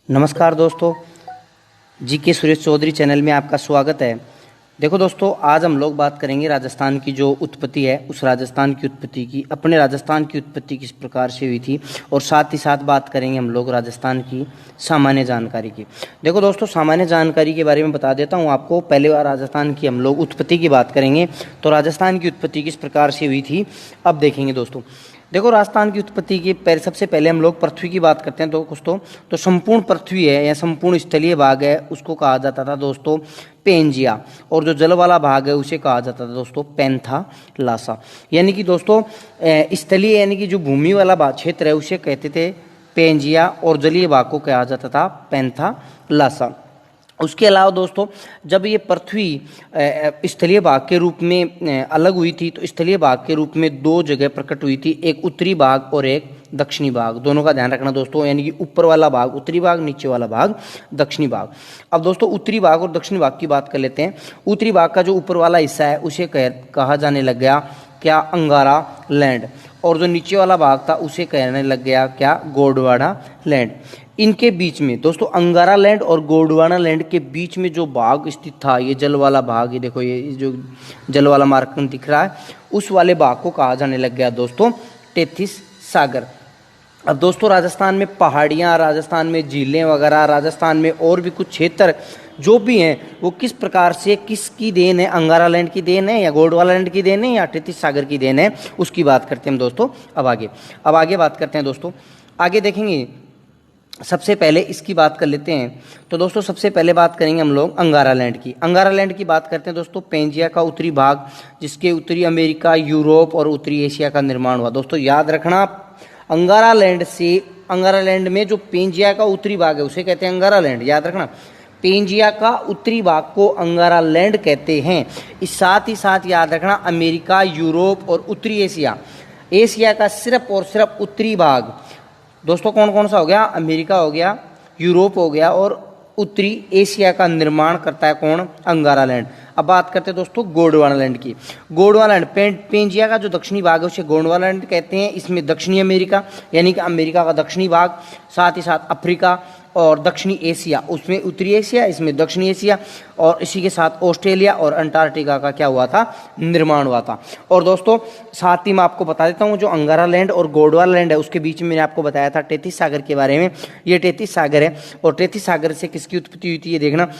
नमस्कार दोस्तों, GK Suresh Chaudhary channel में आपका स्वागत है। देखो दोस्तों, आज हम लोग बात करेंगे राजस्थान की जो उत्पत्ति है उस राजस्थान की उत्पत्ति की। अपने राजस्थान की उत्पत्ति किस प्रकार से हुई थी और साथ ही साथ बात करेंगे हम लोग राजस्थान की सामान्य जानकारी की। देखो दोस्तों, सामान्य जानकारी के बारे में बता देता हूँ आपको। पहले बार राजस्थान की हम लोग उत्पत्ति की बात करेंगे तो राजस्थान की उत्पत्ति किस प्रकार से हुई थी अब देखेंगे दोस्तों। देखो, राजस्थान की उत्पत्ति की सबसे पहले हम लोग पृथ्वी की बात करते हैं तो संपूर्ण पृथ्वी है या संपूर्ण स्थलीय भाग है उसको कहा जाता था दोस्तों पेंजिया, और जो जल वाला भाग है उसे कहा जाता था दोस्तों पैंथालासा। यानी कि दोस्तों स्थलीय यानी कि जो भूमि वाला भाग क्षेत्र है उसे कहते थे पेंजिया और जलीय भाग को कहा जाता था पैंथालासा। उसके अलावा दोस्तों जब ये पृथ्वी स्थलीय भाग के रूप में अलग हुई थी तो स्थलीय भाग के रूप में दो जगह प्रकट हुई थी, एक उत्तरी भाग और एक दक्षिणी भाग। दोनों का ध्यान रखना दोस्तों, यानी कि ऊपर वाला भाग उत्तरी भाग, नीचे वाला भाग दक्षिणी भाग। अब दोस्तों उत्तरी भाग और दक्षिणी भाग की बात कर लेते हैं। उत्तरी भाग का जो ऊपर वाला हिस्सा है उसे कहा जाने लग गया क्या अंगारा लैंड, और जो नीचे वाला भाग था उसे कहने लग गया क्या गोंडवाना लैंड। इनके बीच में दोस्तों अंगारा लैंड और गोंडवाना लैंड के बीच में जो भाग स्थित था, ये जल वाला भाग, ये देखो ये जो जल वाला मार्ग दिख रहा है, उस वाले भाग को कहा जाने लग गया दोस्तों तेथिस सागर। अब दोस्तों राजस्थान में पहाड़ियाँ, राजस्थान में झीलें वगैरह, राजस्थान में और भी कुछ क्षेत्र जो भी हैं वो किस प्रकार से किसकी देन है, अंगारा लैंड की देन है या गोंडवाना लैंड की देन है या तेथिस सागर की देन है, उसकी बात करते हैं हम दोस्तों। अब आगे बात करते हैं दोस्तों। आगे देखेंगे, सबसे पहले इसकी बात कर लेते हैं। तो दोस्तों सबसे पहले बात करेंगे हम लोग अंगारा लैंड की। अंगारा लैंड की बात करते हैं दोस्तों, पेंजिया का उत्तरी भाग जिसके उत्तरी अमेरिका, यूरोप और उत्तरी एशिया का निर्माण हुआ। दोस्तों याद रखना, अंगारा लैंड में जो पेंजिया का उत्तरी भाग है उसे कहते हैं अंगारा लैंड। याद रखना, पेंजिया का उत्तरी भाग को अंगारा लैंड कहते हैं। इस साथ ही साथ याद रखना, अमेरिका, यूरोप और उत्तरी एशिया का सिर्फ और सिर्फ उत्तरी भाग दोस्तों कौन कौन सा हो गया, अमेरिका हो गया, यूरोप हो गया और उत्तरी एशिया का निर्माण करता है कौन, अंगारा लैंड। अब बात करते हैं दोस्तों गोंडवाना लैंड की। गोंडवाना लैंड पेंजिया का जो दक्षिणी भाग है उसे गोंडवाना लैंड कहते हैं। इसमें दक्षिणी अमेरिका यानी कि अमेरिका का दक्षिणी भाग, साथ ही साथ अफ्रीका और दक्षिणी एशिया, उसमें उत्तरी एशिया, इसमें दक्षिणी एशिया, और इसी के साथ ऑस्ट्रेलिया और अंटार्कटिका का क्या हुआ था, निर्माण हुआ था। और दोस्तों साथ ही मैं आपको बता देता हूँ, जो अंगारा लैंड और गोंडवाना लैंड है उसके बीच में मैंने आपको बताया था तेथिस सागर के बारे में। ये तेथिस सागर है और तेथिस सागर से किसकी उत्पत्ति हुई थी ये देखना।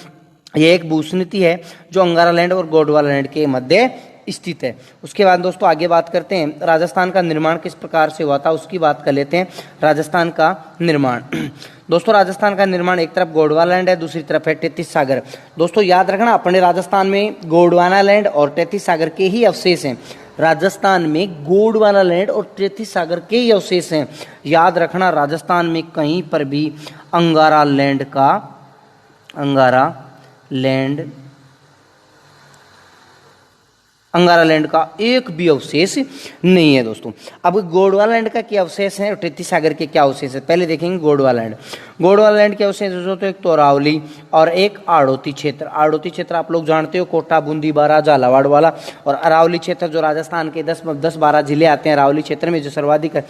ये एक भूस्थिति है जो अंगारा लैंड और गोंडवाना लैंड के मध्य स्थित है। उसके बाद दोस्तों आगे बात करते हैं राजस्थान का निर्माण किस प्रकार से हुआ था, उसकी बात कर लेते हैं। राजस्थान का निर्माण दोस्तों, राजस्थान का निर्माण एक तरफ गोंडवाना लैंड है, दूसरी तरफ है तेथिस सागर। दोस्तों याद रखना, अपने राजस्थान में गोंडवाना लैंड और तेथिस सागर के ही अवशेष हैं। राजस्थान में गोंडवाना लैंड और तेथिस सागर के ही अवशेष हैं। याद रखना, राजस्थान में कहीं पर भी अंगारा लैंड का एक भी अवशेष नहीं है दोस्तों। अब गोंडवाना लैंड का क्या अवशेष है और तेथिस सागर के क्या अवशेष है, पहले देखेंगे गोंडवाना लैंड के अवशेष दोस्तों, एक तो अरावली और एक आड़ोती क्षेत्र। आड़ोती क्षेत्र आप लोग जानते हो, कोटा, बूंदी, बारा, झालावाड़ वाला, और अरावली क्षेत्र जो राजस्थान के 10-12 जिले आते हैं अरावली क्षेत्र में, जो सर्वाधिक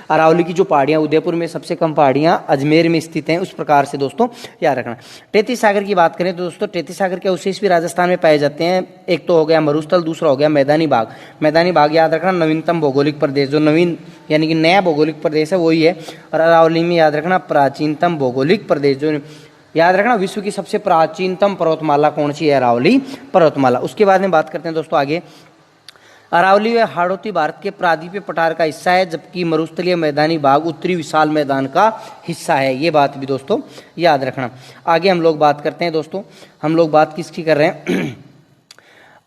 अरावली की जो पहाड़ियाँ, उदयपुर में सबसे कम पहाड़ियाँ अजमेर में स्थित हैं, उस प्रकार से दोस्तों याद रखना। तेथिस सागर की बात करें तो दोस्तों तेथिस सागर के अवशेष भी राजस्थान में पाए जाते हैं। एक तो हो गया मरुस्थल, दूसरा हो गया मैदानी भाग। याद रखना, नवीनतम भौगोलिक प्रदेश, जो नवीन यानी कि नया भौगोलिक प्रदेश है वही है। और अरावली में याद रखना प्राचीनतम भौगोलिक प्रदेश, जो याद रखना विश्व की सबसे प्राचीनतम पर्वतमाला कौन सी है, अरावली पर्वतमाला। उसके बाद में बात करते हैं दोस्तों आगे। अरावली व हाड़ौती भारत के प्रायद्वीपीय पठार का हिस्सा है, जबकि मरुस्थलीय मैदानी भाग उत्तरी विशाल मैदान का हिस्सा है। ये बात भी दोस्तों याद रखना। आगे हम लोग बात करते हैं दोस्तों, हम लोग बात किसकी कर रहे हैं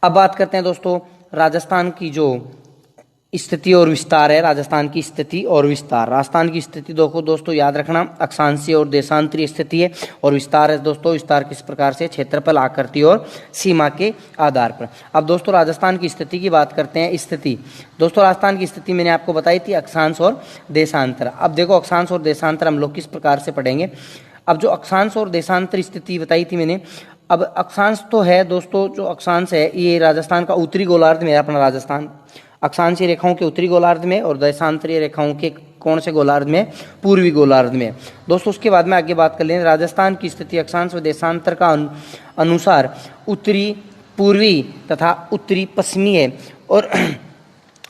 अब बात करते हैं दोस्तों राजस्थान की जो स्थिति और विस्तार है। राजस्थान की स्थिति देखो दोस्तों याद रखना, अक्षांशीय और देशांतरीय स्थिति है, और विस्तार है दोस्तों, विस्तार किस प्रकार से, क्षेत्रफल, आकृति और सीमा के आधार पर। अब दोस्तों राजस्थान की स्थिति की बात करते हैं। स्थिति दोस्तों, राजस्थान की स्थिति मैंने आपको बताई थी अक्षांश और देशांतर। अब देखो अक्षांश और देशांतर हम लोग किस प्रकार से पढ़ेंगे। अब जो अक्षांश और देशांतर स्थिति बताई थी मैंने, अब अक्षांश तो है दोस्तों, जो अक्षांश है ये राजस्थान का उत्तरी गोलार्ध में है अपना राजस्थान, अक्षांशीय रेखाओं के उत्तरी गोलार्ध में और देशांतरीय रेखाओं के कौन से गोलार्ध में? पूर्वी गोलार्ध में। दोस्तों उसके बाद में आगे बात कर लें, राजस्थान की स्थिति अक्षांश व देशांतर का अनुसार उत्तरी, पूर्वी तथा उत्तरी पश्चिमी है। और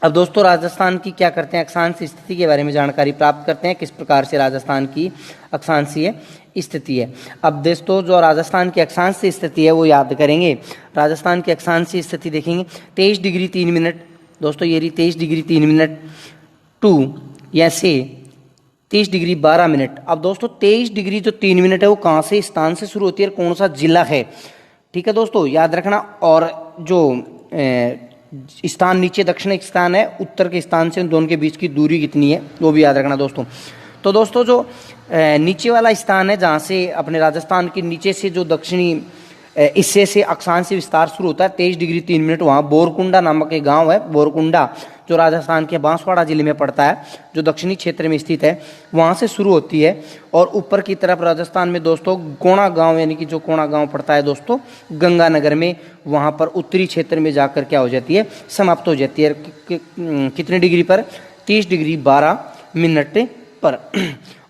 अब दोस्तों राजस्थान की क्या करते हैं, अक्षांश स्थिति के बारे में जानकारी प्राप्त करते हैं, किस प्रकार से राजस्थान की अक्षांशीय स्थिति है। अब दोस्तों जो राजस्थान की अक्षांशीय स्थिति है वो याद करेंगे। राजस्थान की अक्षांशीय स्थिति देखेंगे, 23 डिग्री 3 मिनट, दोस्तों ये रही 23 डिग्री 3 मिनट टू या से 23 डिग्री 12 मिनट। अब दोस्तों 23 डिग्री जो 3 मिनट है वो कहाँ से, स्थान से शुरू होती है, कौन सा जिला है, ठीक है दोस्तों याद रखना। और जो स्थान नीचे दक्षिण स्थान है, उत्तर के स्थान से उन दोनों के बीच की दूरी कितनी है वो भी याद रखना दोस्तों। तो दोस्तों जो नीचे वाला स्थान है जहाँ से अपने राजस्थान के नीचे से जो दक्षिणी हिस्से से अक्षांशीय विस्तार शुरू होता है 23 डिग्री 3 मिनट, वहाँ बोरकुंडा नामक एक गांव है, बोरकुंडा जो राजस्थान के बांसवाड़ा जिले में पड़ता है, जो दक्षिणी क्षेत्र में स्थित है, वहाँ से शुरू होती है। और ऊपर की तरफ राजस्थान में दोस्तों कोणा गांव, यानी कि जो कोणा गांव पड़ता है दोस्तों गंगानगर में, वहाँ पर उत्तरी क्षेत्र में जाकर क्या हो जाती है, समाप्त हो जाती है। कितने डिग्री पर? 30 डिग्री 12 मिनट पर।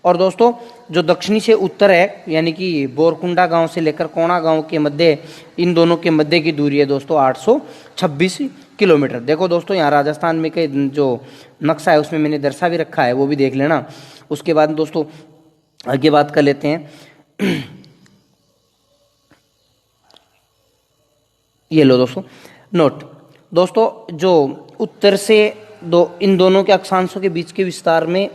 और दोस्तों जो दक्षिणी से उत्तर है, यानी कि बोरकुंडा गांव से लेकर कोणा गांव के मध्य, इन दोनों के मध्य की दूरी है दोस्तों 826 किलोमीटर। देखो दोस्तों यहाँ राजस्थान में के जो नक्शा है उसमें मैंने दर्शा भी रखा है, वो भी देख लेना। उसके बाद दोस्तों आगे बात कर लेते हैं। ये लो दोस्तों नोट, दोस्तों जो उत्तर से इन दोनों के अक्षांशों के बीच के विस्तार में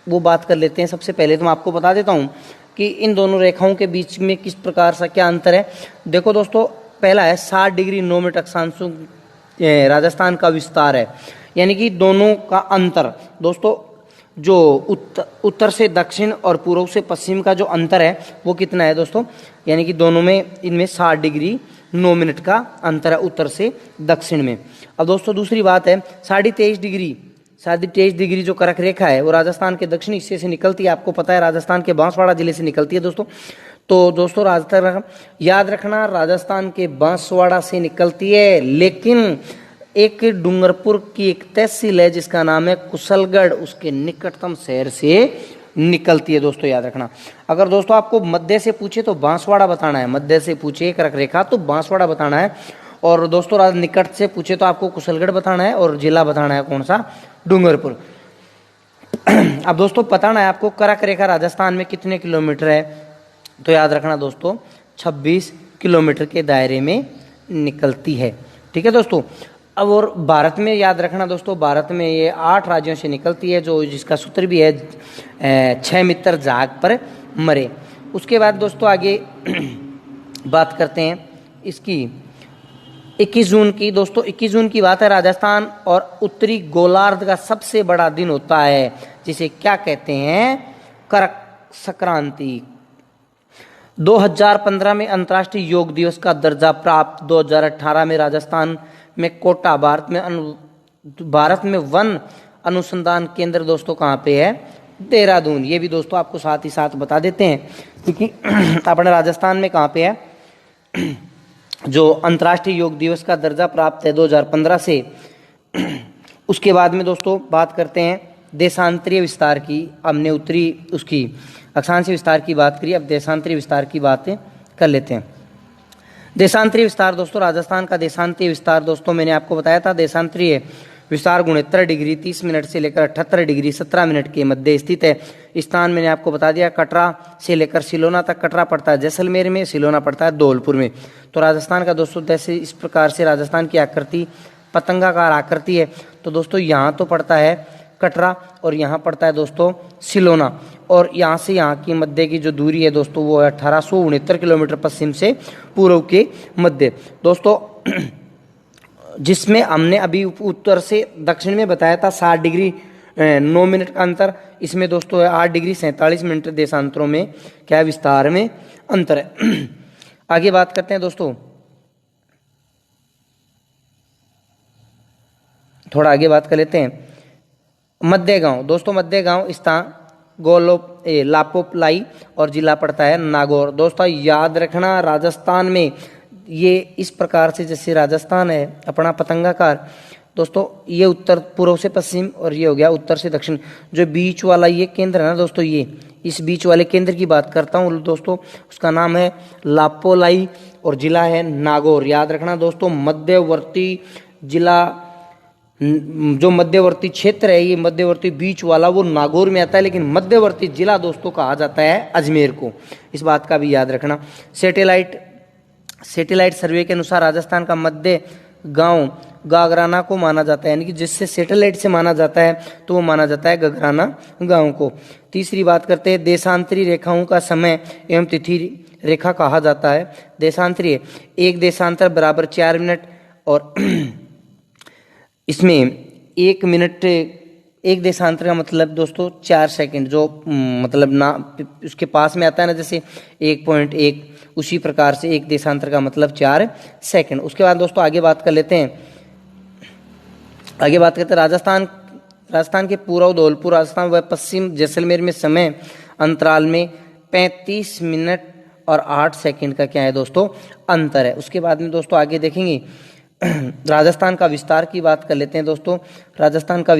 वो बात कर लेते हैं। सबसे पहले तो मैं आपको बता देता हूँ कि इन दोनों रेखाओं के बीच में किस प्रकार सा क्या अंतर है। देखो दोस्तों पहला है 60 डिग्री 9 मिनट अक्षांशों राजस्थान का विस्तार है, यानी कि दोनों का अंतर दोस्तों जो उत्तर से दक्षिण और पूर्व से पश्चिम का जो अंतर है वो कितना है दोस्तों, यानी कि दोनों में इनमें 60 डिग्री 9 मिनट का अंतर है उत्तर से दक्षिण में। अब दोस्तों दूसरी बात है 23.5 डिग्री जो कर्क रेखा है वो राजस्थान के दक्षिणी हिस्से से निकलती है। आपको पता है राजस्थान के बांसवाड़ा जिले से निकलती है दोस्तों। तो दोस्तों राजस्थान याद रखना, राजस्थान के बांसवाड़ा से निकलती है, लेकिन एक डूंगरपुर की एक तहसील है जिसका नाम है कुशलगढ़, उसके निकटतम शहर से निकलती है दोस्तों, याद रखना। अगर दोस्तों आपको मध्य से पूछे तो बांसवाड़ा बताना है, मध्य से पूछे कर्क रेखा तो बांसवाड़ा बताना है। और दोस्तों निकट से पूछे तो आपको कुशलगढ़ बताना है और जिला बताना है कौन सा, डूंगरपुर। अब दोस्तों बताना है आपको कर्क रेखा राजस्थान में कितने किलोमीटर है, तो याद रखना दोस्तों 26 किलोमीटर के दायरे में निकलती है, ठीक है दोस्तों। अब और भारत में याद रखना दोस्तों, भारत में ये 8 राज्यों से निकलती है, जो जिसका सूत्र भी है 6 मित्र जाग पर मरे। उसके बाद दोस्तों आगे बात करते हैं इसकी 21 जून की। दोस्तों 21 जून की बात है, राजस्थान और उत्तरी गोलार्ध का सबसे बड़ा दिन होता है जिसे क्या कहते हैं, कर्क संक्रांति। 2015 में अंतर्राष्ट्रीय योग दिवस का दर्जा प्राप्त। 2018 में राजस्थान में कोटा, भारत में वन अनुसंधान केंद्र दोस्तों कहाँ पे है, देहरादून। ये भी दोस्तों आपको साथ ही साथ बता देते हैं क्योंकि अपने राजस्थान में कहाँ पे है जो अंतर्राष्ट्रीय योग दिवस का दर्जा प्राप्त है 2015 से। उसके बाद में दोस्तों बात करते हैं देशांतरीय विस्तार की। हमने उत्तरी उसकी अक्षांशीय विस्तार की बात करी, अब देशांतरीय विस्तार की बातें कर लेते हैं। देशांतरीय विस्तार दोस्तों, राजस्थान का देशांतरीय विस्तार दोस्तों मैंने आपको बताया था, देशांतरीय विस्तार 69 डिग्री 30 मिनट से लेकर 78 डिग्री 17 मिनट के मध्य स्थित है। स्थान मैंने आपको बता दिया, कटरा से लेकर सिलोना तक। कटरा पड़ता है जैसलमेर में, सिलोना पड़ता है धौलपुर में। तो राजस्थान का दोस्तों जैसे इस प्रकार से राजस्थान की आकृति पतंगाकार आकृति है। तो दोस्तों यहाँ तो पड़ता है कटरा और यहाँ पड़ता है दोस्तों सिलोना, और यहाँ से यहाँ की मध्य की जो दूरी है दोस्तों वो है 1869 किलोमीटर पश्चिम से पूर्व के मध्य दोस्तों, जिसमें हमने अभी उत्तर से दक्षिण में बताया था 60 डिग्री 9 मिनट का अंतर। इसमें दोस्तों है 8 डिग्री 47 मिनट देशांतरों में क्या विस्तार में अंतर है। आगे बात करते हैं दोस्तों, थोड़ा आगे बात कर लेते हैं मध्य गांव। दोस्तों मध्य गांव स्थान लापोपलाई और जिला पड़ता है नागौर। दोस्तों याद रखना राजस्थान में ये इस प्रकार से, जैसे राजस्थान है अपना पतंगाकार, दोस्तों ये उत्तर पूर्व से पश्चिम और ये हो गया उत्तर से दक्षिण। जो बीच वाला ये केंद्र है ना दोस्तों, ये इस बीच वाले केंद्र की बात करता हूँ दोस्तों, उसका नाम है लापोलाई और जिला है नागौर। याद रखना दोस्तों, मध्यवर्ती जिला, जो मध्यवर्ती क्षेत्र है, ये मध्यवर्ती बीच वाला वो नागौर में आता है, लेकिन मध्यवर्ती जिला दोस्तों कहा जाता है अजमेर को। इस बात का भी याद रखना। सैटेलाइट सर्वे के अनुसार राजस्थान का मध्य गांव गागराना को माना जाता है, यानी कि जिससे सैटेलाइट से माना जाता है तो वो माना जाता है गागराना गांव को। तीसरी बात करते हैं, देशांतरी रेखाओं का समय एवं तिथि रेखा कहा जाता है। देशांतरी, एक देशांतर बराबर 4 मिनट, और इसमें 1 मिनट, एक देशांतर का मतलब दोस्तों 4 सेकंड, जो मतलब ना उसके पास में आता है ना, जैसे 1.1, उसी प्रकार से एक देशांतर का मतलब 4 सेकंड। उसके बाद दोस्तों आगे बात कर लेते हैं, राजस्थान के पूर्व धौलपुर, राजस्थान व पश्चिम जैसलमेर में समय अंतराल में 35 मिनट और 8 सेकंड का क्या है दोस्तों अंतर है। उसके बाद में दोस्तों आगे देखेंगे राजस्थान का विस्तार की बात कर लेते हैं दोस्तों। राजस्थान के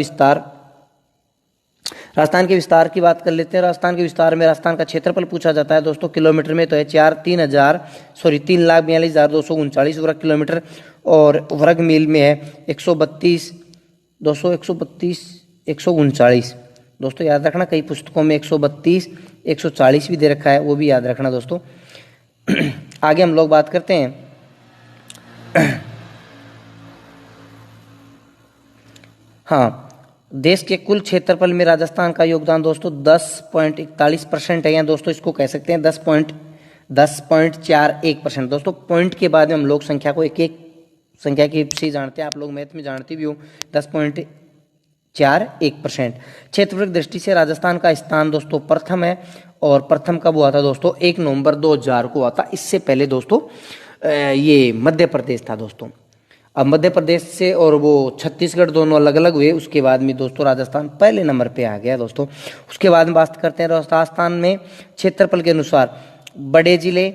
विस्तार की बात कर लेते हैं। राजस्थान के विस्तार में राजस्थान का क्षेत्रफल पूछा जाता है दोस्तों, किलोमीटर में तो है 3,42,239 वर्ग किलोमीटर, और वर्ग मील में है 139 दोस्तों। याद रखना, कई पुस्तकों में 132 140 भी दे रखा है, वो भी याद रखना दोस्तों। आगे हम लोग बात करते हैं हाँ, देश के कुल क्षेत्रफल में राजस्थान का योगदान दोस्तों 10.41% है, या दोस्तों इसको कह सकते हैं 10.41% दोस्तों। पॉइंट के बाद में हम लोग संख्या को एक एक संख्या की से जानते हैं, आप लोग मैथ में जानते भी हो। 10.41%। क्षेत्रफल की दृष्टि से राजस्थान का स्थान दोस्तों प्रथम है, और प्रथम कब हुआ था दोस्तों? 1 नवंबर 2000 को हुआ था। इससे पहले दोस्तों ये मध्य प्रदेश था दोस्तों। अब मध्य प्रदेश से और वो छत्तीसगढ़ दोनों अलग अलग हुए, उसके बाद में दोस्तों राजस्थान पहले नंबर पे आ गया दोस्तों। उसके बाद में बात करते हैं राजस्थान में क्षेत्रफल के अनुसार बड़े जिले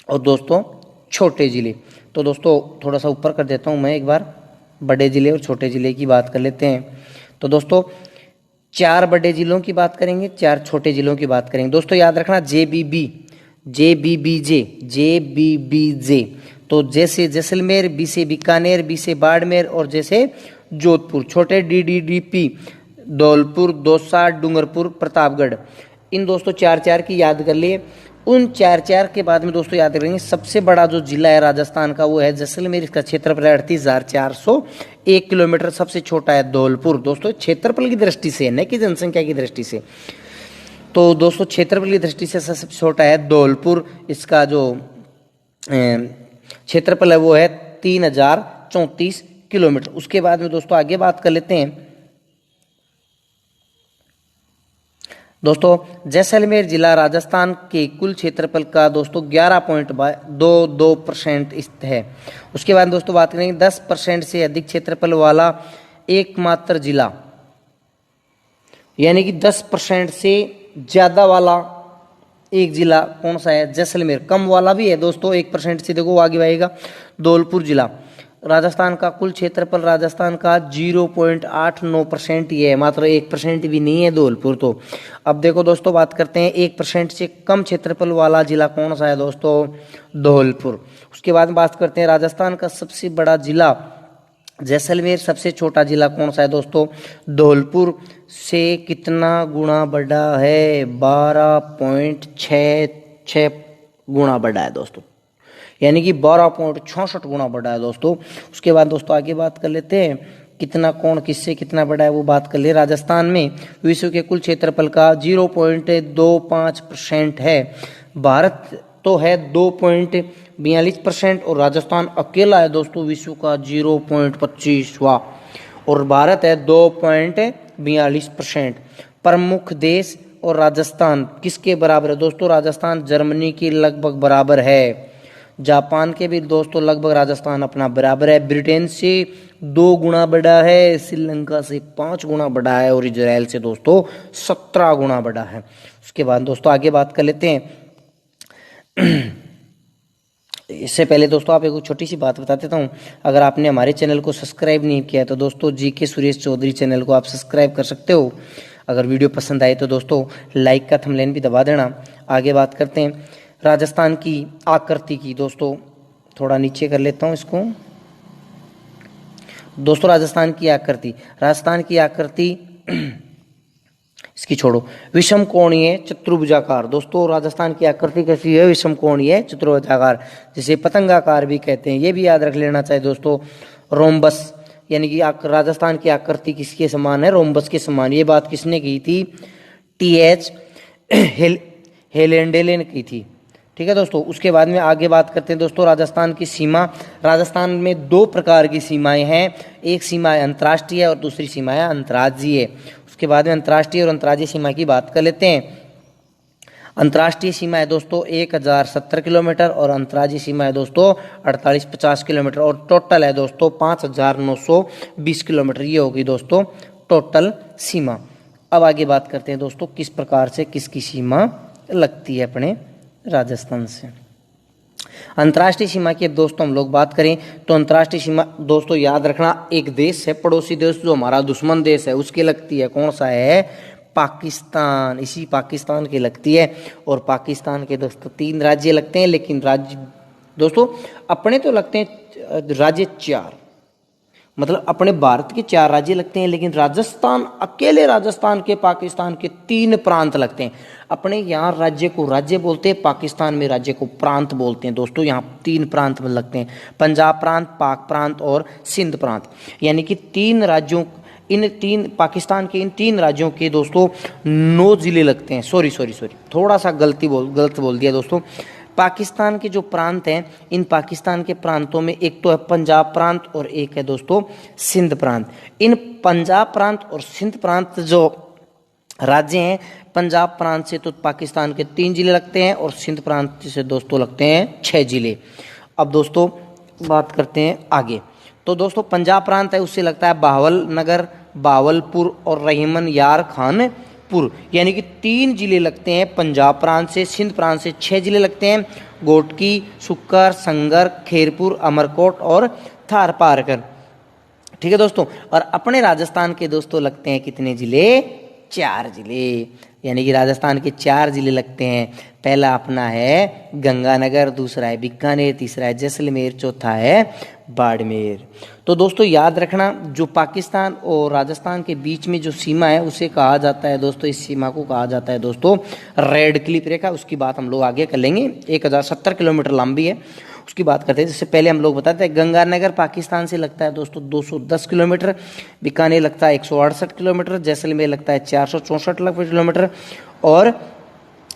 और दोस्तों छोटे जिले। तो दोस्तों थोड़ा सा ऊपर कर देता हूँ मैं एक बार, बड़े जिले और छोटे जिले की बात कर लेते हैं। तो दोस्तों 4 बड़े जिलों की बात करेंगे, 4 छोटे जिलों की बात करेंगे दोस्तों। याद रखना JBBJ। तो जैसे जैसलमेर, बी से बीकानेर, बी से बाड़मेर, और जैसे जोधपुर। छोटे DDDP धौलपुर, दौसा, डूंगरपुर, प्रतापगढ़। इन दोस्तों 4 की याद कर लिए। उन 4 के बाद में दोस्तों याद करेंगे सबसे बड़ा जो जिला है राजस्थान का वो है जैसलमेर। इसका क्षेत्रफल 38,401 किलोमीटर। सबसे छोटा है धौलपुर दोस्तों, क्षेत्रफल की दृष्टि से, न कि जनसंख्या की दृष्टि से। तो दोस्तों क्षेत्रफल की दृष्टि से सबसे छोटा है धौलपुर। इसका जो क्षेत्रफल है वो है 3,034 किलोमीटर। उसके बाद में दोस्तों आगे बात कर लेते हैं दोस्तों, जैसलमेर जिला राजस्थान के कुल क्षेत्रफल का दोस्तों 11.22% स्थित है। उसके बाद दोस्तों बात करेंगे 10% से अधिक क्षेत्रफल वाला एकमात्र जिला, यानी कि 10% से ज़्यादा वाला एक जिला कौन सा है? जैसलमेर। कम वाला भी है दोस्तों 1% से, देखो आगे आएगा धौलपुर जिला। राजस्थान का कुल क्षेत्रफल राजस्थान का 0.89% ही है, मात्र 1% भी नहीं है धौलपुर। तो अब देखो दोस्तों बात करते हैं 1% से कम क्षेत्रफल वाला जिला कौन सा है दोस्तों? धौलपुर। उसके बाद बात करते हैं राजस्थान का सबसे बड़ा जिला जैसलमेर, सबसे छोटा जिला कौन सा है दोस्तों? धौलपुर से कितना गुना बड़ा है? 12.66 गुना बड़ा है दोस्तों, यानी कि 12.66 गुना बड़ा है दोस्तों। उसके बाद दोस्तों आगे बात कर लेते हैं कितना कौन किससे कितना बड़ा है वो बात कर ले। राजस्थान में विश्व के कुल क्षेत्रफल का 0.25% है। भारत तो है 2.42% और राजस्थान अकेला है दोस्तों विश्व का 0.25वां, और भारत है 2.42%। प्रमुख देश और राजस्थान किसके बराबर है दोस्तों? राजस्थान जर्मनी के लगभग बराबर है। जापान के भी दोस्तों लगभग राजस्थान अपना बराबर है। ब्रिटेन से 2 गुना बड़ा है, श्रीलंका से 5 गुना बड़ा है, और इजराइल से दोस्तों 17 गुना बड़ा है। उसके बाद दोस्तों आगे बात कर लेते हैं इससे पहले दोस्तों आप एक छोटी सी बात बता देता हूँ। अगर आपने हमारे चैनल को सब्सक्राइब नहीं किया है तो दोस्तों जीके सुरेश चौधरी चैनल को आप सब्सक्राइब कर सकते हो। अगर वीडियो पसंद आए तो दोस्तों लाइक का थंबनेल भी दबा देना। आगे बात करते हैं राजस्थान की आकृति की। दोस्तों थोड़ा नीचे कर लेता हूँ इसको। दोस्तों राजस्थान की आकृति इसकी छोड़ो, विषम कोणीय चतुर्भुजाकार। दोस्तों राजस्थान की आकृति कैसी है? विषम कोणीय चतुर्भुजाकार, जिसे पतंगाकार भी कहते हैं। ये भी याद रख लेना चाहिए दोस्तों। रोम्बस यानी कि राजस्थान की आकृति किसके समान है? रोम्बस के समान। ये बात किसने की थी? टी.एच. हेलेंडेले ने की थी। ठीक है दोस्तों। उसके बाद में आगे बात करते हैं दोस्तों राजस्थान की सीमा। राजस्थान में दो प्रकार की सीमाएं हैं, एक सीमा है अंतर्राष्ट्रीय और दूसरी सीमा है अंतर्राज्यीय। उसके बाद में अंतर्राष्ट्रीय और अंतर्राज्यीय सीमा की बात कर लेते हैं। अंतर्राष्ट्रीय सीमा है दोस्तों 1070 किलोमीटर और अंतर्राज्यीय सीमा है दोस्तों 4850 किलोमीटर और टोटल है दोस्तों 5920 किलोमीटर। ये होगी दोस्तों टोटल सीमा। अब आगे बात करते हैं दोस्तों किस प्रकार से किसकी सीमा लगती है अपने राजस्थान से। अंतर्राष्ट्रीय सीमा की अब दोस्तों हम लोग बात करें तो अंतर्राष्ट्रीय सीमा दोस्तों याद रखना, एक देश है पड़ोसी देश जो हमारा दुश्मन देश है उसकी लगती है। कौन सा है? पाकिस्तान। इसी पाकिस्तान की लगती है। और पाकिस्तान के दोस्तों 3 राज्य लगते हैं, लेकिन राज्य दोस्तों अपने तो लगते हैं राज्य 4, मतलब अपने भारत के 4 राज्य लगते हैं, लेकिन राजस्थान अकेले राजस्थान के पाकिस्तान के 3 प्रांत लगते हैं। अपने यहाँ राज्य को राज्य बोलते हैं, पाकिस्तान में राज्य को प्रांत बोलते हैं। दोस्तों यहाँ 3 प्रांत में लगते हैं, पंजाब प्रांत, पाक प्रांत और सिंध प्रांत। यानी कि 3 राज्यों पाकिस्तान के इन 3 राज्यों के दोस्तों 9 जिले लगते हैं। सॉरी थोड़ा सा गलत बोल दिया दोस्तों। पाकिस्तान के जो प्रांत हैं, इन पाकिस्तान के प्रांतों में एक तो है पंजाब प्रांत और एक है दोस्तों सिंध प्रांत। इन पंजाब प्रांत और सिंध प्रांत जो राज्य हैं, पंजाब प्रांत से तो पाकिस्तान के 3 जिले लगते हैं और सिंध प्रांत से दोस्तों लगते हैं 6 जिले। अब दोस्तों बात करते हैं आगे। तो दोस्तों पंजाब प्रांत है उससे लगता है बावल नगर, बावलपुर और रहीमन यार खानपुर। यानी कि 3 जिले लगते हैं पंजाब प्रांत से। सिंध प्रांत से 6 जिले लगते हैं, गोटकी, सुक्कर, संगर, खेरपुर, अमरकोट और थारपारकर। ठीक है दोस्तों। और अपने राजस्थान के दोस्तों लगते हैं कितने जिले? 4 जिले। यानी कि राजस्थान के 4 जिले लगते हैं। पहला अपना है गंगानगर, दूसरा है बीकानेर, तीसरा है जैसलमेर, चौथा है बाड़मेर। तो दोस्तों याद रखना, जो पाकिस्तान और राजस्थान के बीच में जो सीमा है उसे कहा जाता है दोस्तों, इस सीमा को कहा जाता है दोस्तों रेड क्लिफ रेखा। उसकी बात हम लोग आगे कर लेंगे। 1070 किलोमीटर लंबी है, उसकी बात करते हैं। जिससे पहले हम लोग बताते हैं गंगानगर पाकिस्तान से लगता है दोस्तों 210 किलोमीटर, बीकानेर लगता है 168 किलोमीटर, जैसलमेर लगता है 464 किलोमीटर और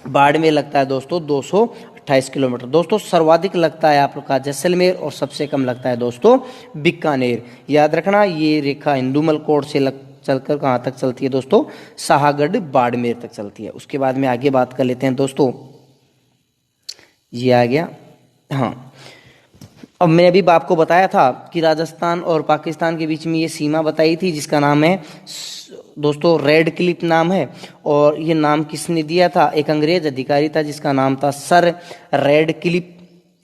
बाड़मेर लगता है दोस्तों 228 किलोमीटर। दोस्तों सर्वाधिक लगता है आपका जैसलमेर और सबसे कम लगता है दोस्तों बीकानेर। याद रखना, ये रेखा इंदुमल कोट से चलकर कहाँ तक चलती है दोस्तों? शाहगढ़ बाड़मेर तक चलती है। उसके बाद में आगे बात कर लेते हैं दोस्तों। ये आ गया। हाँ, अब मैंने अभी आपको बताया था कि राजस्थान और पाकिस्तान के बीच में ये सीमा बताई थी जिसका नाम है दोस्तों रेड क्लिफ नाम है। और ये नाम किसने दिया था? एक अंग्रेज अधिकारी था जिसका नाम था सर रेड क्लिफ,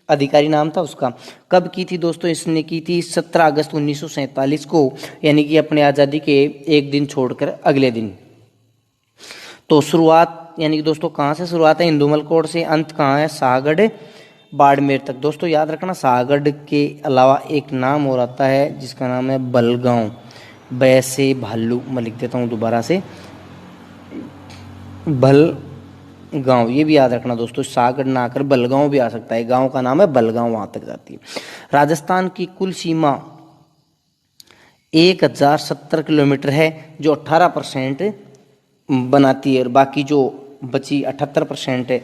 अधिकारी नाम था उसका। कब की थी दोस्तों? इसने की थी 17 अगस्त 1947 को, यानी कि अपने आज़ादी के एक दिन छोड़कर अगले दिन। तो शुरुआत यानी कि दोस्तों कहाँ से शुरुआत है? इंदुमल कोट से। अंत कहाँ है? शाहगढ़ बाड़मेर तक। दोस्तों याद रखना, शाहगढ़ के अलावा एक नाम और आता है जिसका नाम है बलगांव। वैसे भालू, मैं लिख देता हूँ दोबारा से, बलगांव। ये भी याद रखना दोस्तों, शाहगढ़ ना आकर बलगांव भी आ सकता है। गांव का नाम है बलगांव, वहां तक जाती है। राजस्थान की कुल सीमा 1070 किलोमीटर है, जो 18% बनाती है। और बाकी जो बची 78% है,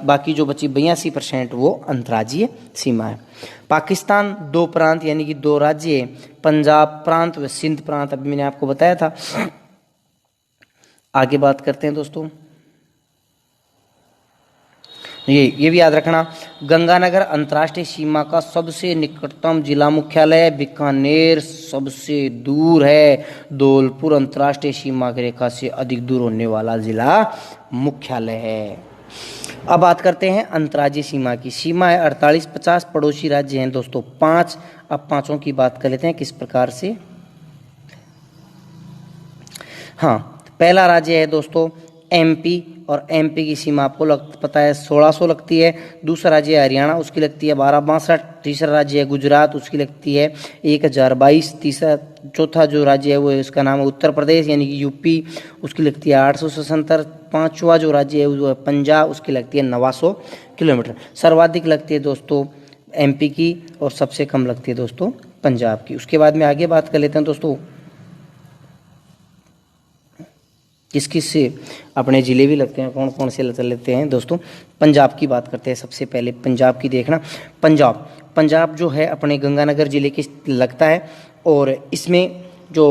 बाकी जो बची 82% वो अंतर्राज्यीय सीमा है। पाकिस्तान 2 प्रांत यानी कि 2 राज्य है, पंजाब प्रांत व सिंध प्रांत। अभी मैंने आपको बताया था। आगे बात करते हैं दोस्तों। ये भी याद रखना, गंगानगर अंतर्राष्ट्रीय सीमा का सबसे निकटतम जिला मुख्यालय है। बीकानेर सबसे दूर है। धौलपुर अंतर्राष्ट्रीय सीमा की रेखा से अधिक दूर होने वाला जिला मुख्यालय है। अब बात करते हैं अंतर्राज्यीय सीमा की। सीमा है 48, 50 पड़ोसी राज्य हैं दोस्तों 5। अब पांचों की बात कर लेते हैं किस प्रकार से। हाँ, पहला राज्य है दोस्तों एमपी, और एमपी की सीमा आपको पता है 1600 लगती है। दूसरा राज्य है हरियाणा, उसकी लगती है 1262। तीसरा राज्य है गुजरात, उसकी लगती है 1022। चौथा जो राज्य है वो इसका नाम है उत्तर प्रदेश यानी कि यूपी, उसकी लगती है 877। पांचवा जो राज्य है वो है पंजाब, उसकी लगती है 900 किलोमीटर। सर्वाधिक लगती है दोस्तों एमपी की और सबसे कम लगती है दोस्तों पंजाब की। उसके बाद में आगे बात कर लेते हैं दोस्तों किस किस से अपने ज़िले भी लगते हैं, कौन कौन से चल लेते हैं दोस्तों। पंजाब की बात करते हैं। सबसे पहले पंजाब की देखना। पंजाब जो है अपने गंगानगर ज़िले के लगता है, और इसमें जो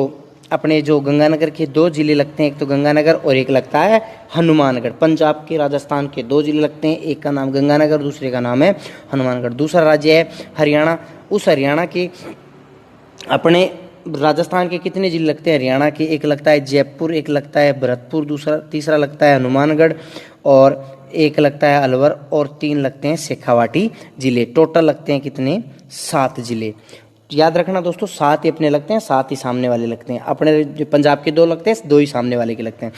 अपने जो गंगानगर के 2 ज़िले लगते हैं, एक तो गंगानगर और एक लगता है हनुमानगढ़। पंजाब के राजस्थान के 2 ज़िले लगते हैं, एक का नाम गंगानगर, दूसरे का नाम है हनुमानगढ़। दूसरा राज्य है हरियाणा। उस हरियाणा के अपने राजस्थान के कितने जिले लगते हैं हरियाणा के, एक लगता है जयपुर, एक लगता है भरतपुर, तीसरा लगता है हनुमानगढ़, और एक लगता है अलवर, और 3 लगते हैं शेखावाटी जिले। टोटल लगते हैं कितने, 7 जिले। याद रखना दोस्तों 7 ही अपने लगते हैं, 7 ही सामने वाले लगते हैं। अपने जो पंजाब के 2 लगते हैं, 2 ही सामने वाले के लगते हैं।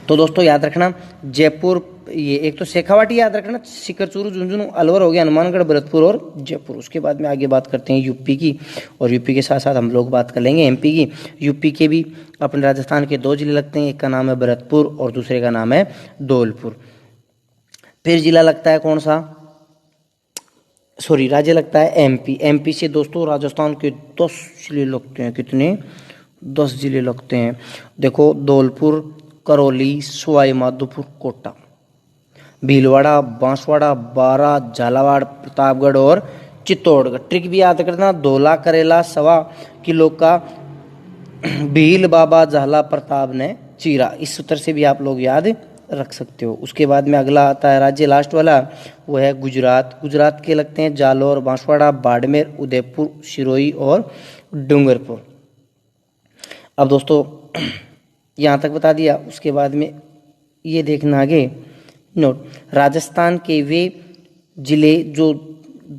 तो दोस्तों याद रखना जयपुर, ये एक तो शेखावाटी याद रखना, सिकरचूरू, झुंझुनू, अलवर हो गया, हनुमानगढ़, भरतपुर और जयपुर। उसके बाद में आगे बात करते हैं यूपी की, और यूपी के साथ साथ हम लोग बात कर लेंगे एमपी की। यूपी के भी अपने राजस्थान के 2 जिले लगते हैं, एक का नाम है भरतपुर और दूसरे का नाम है धौलपुर। फिर जिला लगता है कौन सा, राज्य लगता है एमपी। एमपी से दोस्तों राजस्थान के 10 जिले लगते हैं। कितने, 10 जिले लगते हैं। देखो धौलपुर, करौली, सवाई माधोपुर, कोटा, भीलवाड़ा, बांसवाड़ा, बारा, झालावाड़, प्रतापगढ़ और चित्तौड़गढ़। ट्रिक भी याद करना, धोला करेला 1.25 किलो का भील बाबा झाला प्रताप ने चीरा। इस सूत्र से भी आप लोग याद रख सकते हो। उसके बाद में अगला आता है राज्य लास्ट वाला, वो है गुजरात। गुजरात के लगते हैं जालोर, बांसवाड़ा, बाड़मेर, उदयपुर, सिरोही और डूंगरपुर। अब दोस्तों यहाँ तक बता दिया। उसके बाद में ये देखना आगे नोट, राजस्थान के वे जिले जो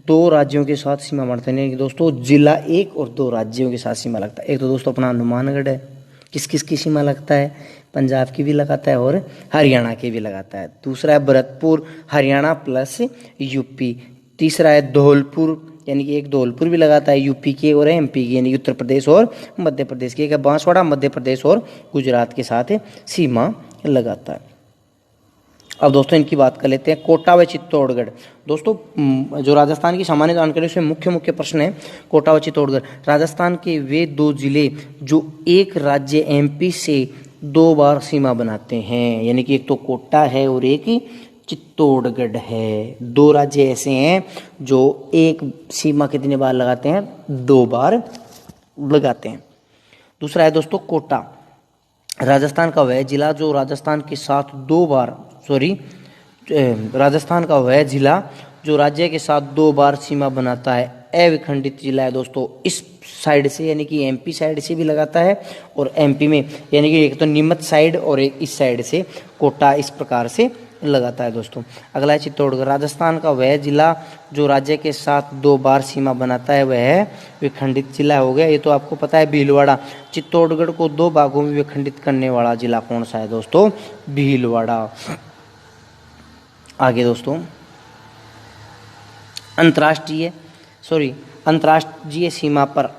2 राज्यों के साथ सीमा बांटते हैं दोस्तों, जिला 1 और 2 राज्यों के साथ सीमा लगता है। एक तो दोस्तों अपना हनुमानगढ़ है, किस किस की सीमा लगता है, पंजाब की भी लगाता है और हरियाणा की भी लगाता है। दूसरा है भरतपुर, हरियाणा प्लस यूपी। तीसरा है धौलपुर, यानी कि एक धौलपुर भी लगाता है यूपी के और एमपी के, यानी कि उत्तर प्रदेश और मध्य प्रदेश के। एक है बांसवाड़ा, मध्य प्रदेश और गुजरात के साथ सीमा लगाता है। अब दोस्तों इनकी बात कर लेते हैं। कोटा व चित्तौड़गढ़। दोस्तों जो राजस्थान की सामान्य जानकारी उसमें मुख्य प्रश्न है कोटा व चित्तौड़गढ़। राजस्थान के वे 2 जिले जो एक राज्य एमपी से 2 बार सीमा बनाते हैं, यानी कि एक तो कोटा है और एक चित्तौड़गढ़ है। 2 राज्य ऐसे हैं जो एक सीमा कितने बार लगाते हैं, 2 बार लगाते हैं। दूसरा है दोस्तों कोटा, राजस्थान का वह जिला जो राजस्थान के साथ 2 बार राजस्थान का वह जिला जो राज्य के साथ 2 बार सीमा बनाता है। अविखंडित जिला है दोस्तों। इस साइड से यानी कि एमपी साइड से भी लगाता है, और एमपी में यानी कि एक तो नीमच साइड और एक इस साइड से कोटा इस प्रकार से लगाता है दोस्तों। अगला है चित्तौड़गढ़, राजस्थान का वह जिला जो राज्य के साथ 2 बार सीमा बनाता है, वह है विखंडित जिला हो गया। ये तो आपको पता है भीलवाड़ा। चित्तौड़गढ़ को 2 भागों में विखंडित करने वाला जिला कौन सा है दोस्तों, भीलवाड़ा। आगे दोस्तों अंतर्राष्ट्रीय सीमा पर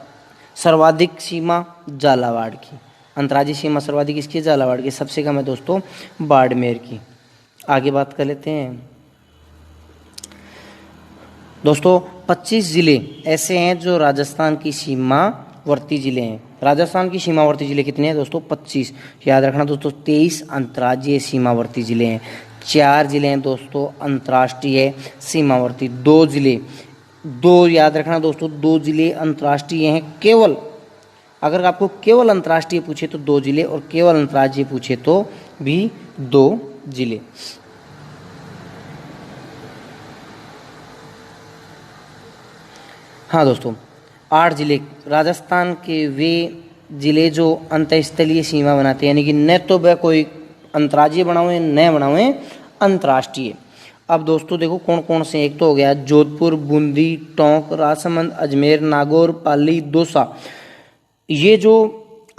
सर्वाधिक सीमा झालावाड़ की। अंतर्राज्यीय सीमा सर्वाधिक इसकी झालावाड़ की, सबसे कम है दोस्तों बाड़मेर की। आगे बात कर लेते हैं दोस्तों 25 जिले ऐसे हैं जो राजस्थान की सीमावर्ती जिले हैं। राजस्थान की सीमावर्ती जिले कितने हैं दोस्तों, 25। याद रखना दोस्तों 23 अंतर्राज्यीय सीमावर्ती जिले हैं, 4 जिले हैं दोस्तों अंतर्राष्ट्रीय सीमावर्ती, 2 जिले, 2 याद रखना दोस्तों 2 जिले अंतर्राष्ट्रीय हैं केवल। अगर आपको केवल अंतर्राष्ट्रीय पूछे तो 2 जिले, और केवल अंतर्राज्यीय पूछे तो भी 2 जिले। हाँ दोस्तों 8 जिले राजस्थान के वे जिले जो अंतःस्थलीय सीमा बनाते हैं, यानी कि न तो वह कोई अंतर्राज्यीय बनावे न बनावे अंतर्राष्ट्रीय। अब दोस्तों देखो कौन कौन से, एक तो हो गया जोधपुर, बूंदी, टोंक, राजसमंद, अजमेर, नागौर, पाली, दौसा। ये जो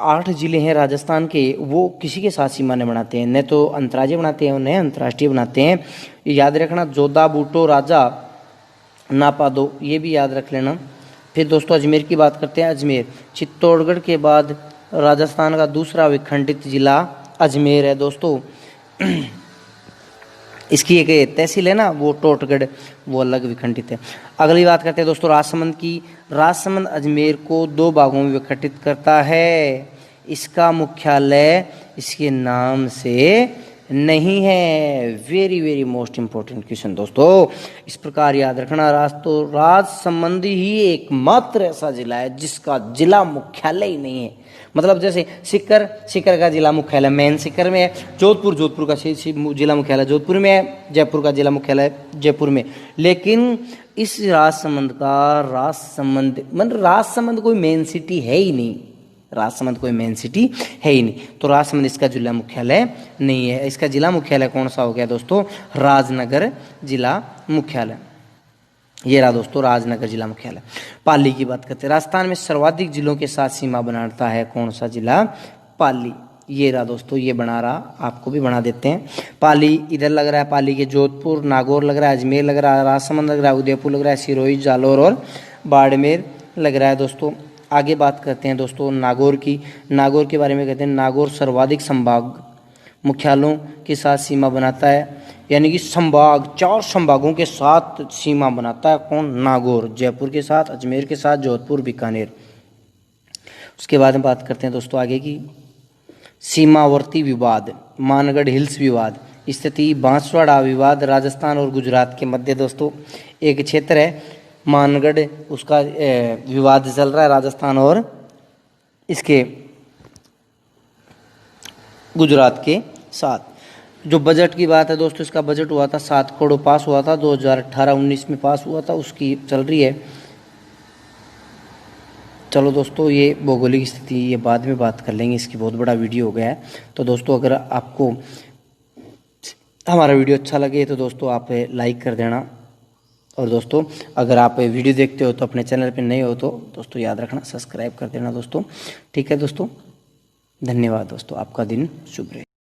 8 जिले हैं राजस्थान के, वो किसी के साथ सीमा नहीं बनाते हैं, न तो अंतर्राज्यीय बनाते हैं न अंतर्राष्ट्रीय बनाते हैं। याद रखना, जोधा, बूटो, राजा, नापादो, ये भी याद रख लेना। फिर दोस्तों अजमेर की बात करते हैं। अजमेर चित्तौड़गढ़ के बाद राजस्थान का दूसरा विखंडित जिला अजमेर है दोस्तों। इसकी एक तहसील है ना, वो टोटगढ़, वो अलग विखंडित है। अगली बात करते हैं दोस्तों राजसमंद की। राजसमंद अजमेर को 2 भागों में विखंडित करता है। इसका मुख्यालय इसके नाम से नहीं है। Very very most important question दोस्तों, इस प्रकार याद रखना। राजसमंद ही एकमात्र ऐसा जिला है जिसका जिला मुख्यालय ही नहीं है। मतलब जैसे सीकर का जिला मुख्यालय मेन सीकर में है, जोधपुर का जिला मुख्यालय जोधपुर में है, जयपुर का जिला मुख्यालय जयपुर में। लेकिन इस राजसमंद कोई मेन सिटी है ही नहीं। राजसमंद कोई मेन सिटी है ही नहीं, तो राजसमंद इसका जिला मुख्यालय नहीं है। इसका जिला मुख्यालय कौन सा हो गया दोस्तों? राजनगर जिला मुख्यालय। ये रहा दोस्तों राजनगर जिला मुख्यालय। पाली की बात करते हैं। राजस्थान में सर्वाधिक जिलों के साथ सीमा बनाता है कौन सा जिला? पाली। ये रहा दोस्तों, ये बना रहा, आपको भी बना देते हैं। पाली इधर लग रहा है, पाली के जोधपुर, नागौर लग रहा है, अजमेर लग रहा है, राजसमंद लग रहा है, उदयपुर लग रहा है, सिरोही, जालौर और बाड़मेर लग रहा है दोस्तों। आगे बात करते हैं दोस्तों नागौर की। नागौर के बारे में कहते हैं, नागौर सर्वाधिक संभाग मुख्यालयों के साथ सीमा बनाता है, यानी कि संभाग, 4 संभागों के साथ सीमा बनाता है कौन? नागौर। जयपुर के साथ, अजमेर के साथ, जोधपुर, बीकानेर। उसके बाद में बात करते हैं दोस्तों आगे की। सीमावर्ती विवाद, मानगढ़ हिल्स विवाद, स्थिति बांसवाड़ा विवाद राजस्थान और गुजरात के मध्य दोस्तों एक क्षेत्र है मानगढ़, उसका विवाद चल रहा है राजस्थान और इसके गुजरात के साथ। जो बजट की बात है दोस्तों, इसका बजट हुआ था 7 करोड़ पास हुआ था, 2018-19 में पास हुआ था, उसकी चल रही है। चलो दोस्तों, ये भौगोलिक स्थिति ये बाद में बात कर लेंगे, इसकी बहुत बड़ा वीडियो हो गया है। तो दोस्तों अगर आपको हमारा वीडियो अच्छा लगे तो दोस्तों आप लाइक कर देना, और दोस्तों अगर आप वीडियो देखते हो तो अपने चैनल पे नए हो तो दोस्तों याद रखना सब्सक्राइब कर देना दोस्तों। ठीक है दोस्तों, धन्यवाद दोस्तों, आपका दिन शुभ रहे।